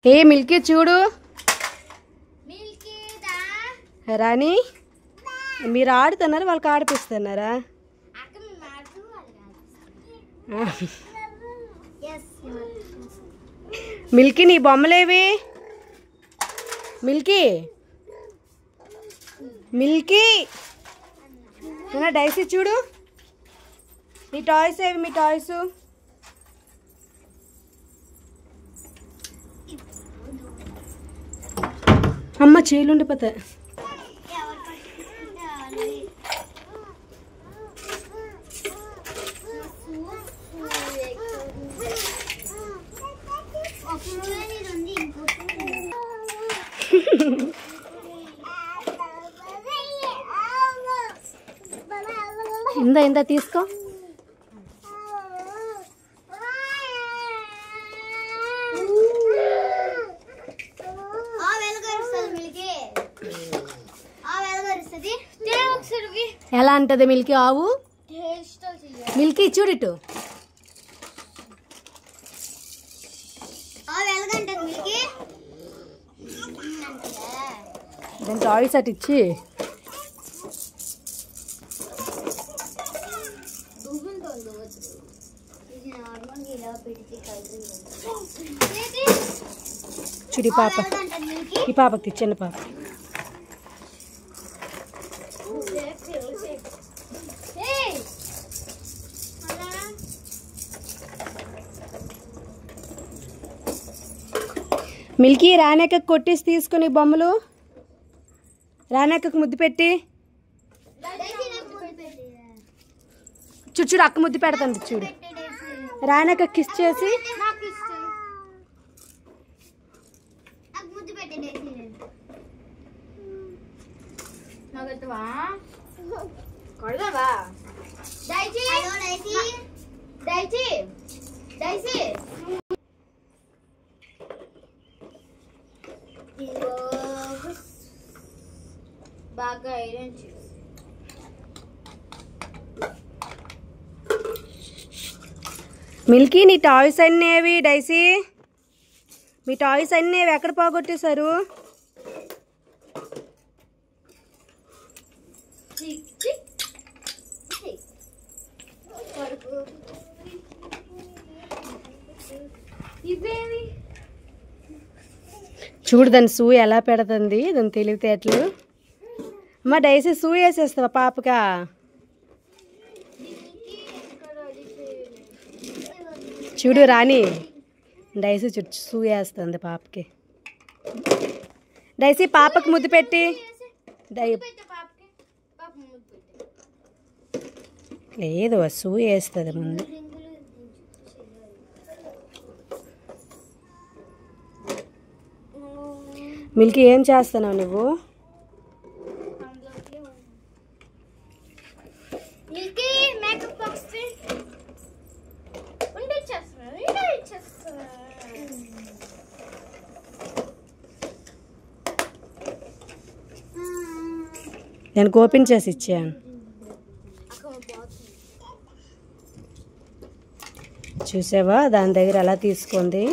ఏ Milky చూడు రాణి మీరు ఆడుతున్నారు వాళ్ళకి ఆడిపిస్తున్నారా మిల్కీ నీ బొమ్మలేవి మిల్కీ మిల్కీ డైసీ చూడు మీ టాయ్స్ ఏవి మీ టాయ్స్ అమ్మ చేలుండిపోతాయి ఇందా తీసుకో ఎలా అంటది మిల్కీ ఆవు మిల్కీ చూడిటు దాని టాయ్స్ అటు ఇచ్చి చూడి పాప ఈ పాపకి చిన్న పాప మిల్కీ రానక్కకు కొట్టేసి తీసుకుని బొమ్మలు రానక్కకు ముద్దు పెట్టి చూడు అక్క ముద్దు పెడతాను చూడు రానక్క కిస్ చేసి బాగా ఐరన్ మిల్కీ నీ టాయ్స్ అన్నేవి డైసీ మీ టాయ్స్ అన్నేవి ఎక్కడ పోగొట్టేశారు చూడు దాని సూ ఎలా పెడుతుంది దాని తెలివితేటలు అమ్మ డైసీ సూ వేసేస్తావా పాపగా చూడు రాణి డైసీ చుట్టూ సూ వేస్తుంది పాపకి డైసీ పాపకి ముద్దు పెట్టి లేదు సూ వేస్తుంది ముందు మిల్కీ ఏం చేస్తున్నావు నువ్వు నేను ఓపెన్ చేసి ఇచ్చాను చూసావా దాని దగ్గర ఎలా తీసుకుంది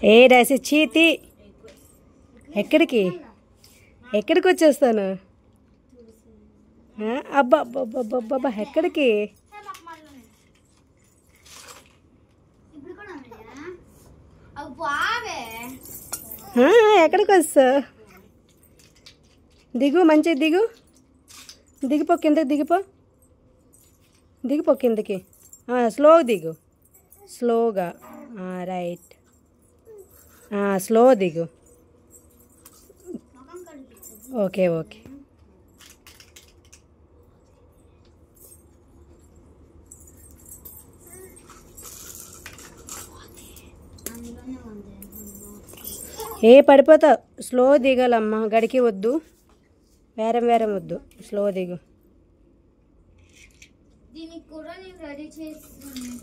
ఏ డైసీ చీతి ఎక్కడికి ఎక్కడికి వచ్చేస్తాను అబ్బా అబ్బా ఎక్కడికి ఎక్కడికి వస్తా దిగు మంచి దిగు దిగిపో కిందకి దిగిపో దిగిపో కిందకి స్లోగా దిగు స్లోగా రైట్ స్లో దిగు ఓకే ఓకే పడిపోతావు స్లో దిగాలమ్మా గడికి వద్దు వేరం వద్దు స్లో దిగు దీనికి కూడా నేను రెడీ చేస్తున్నాను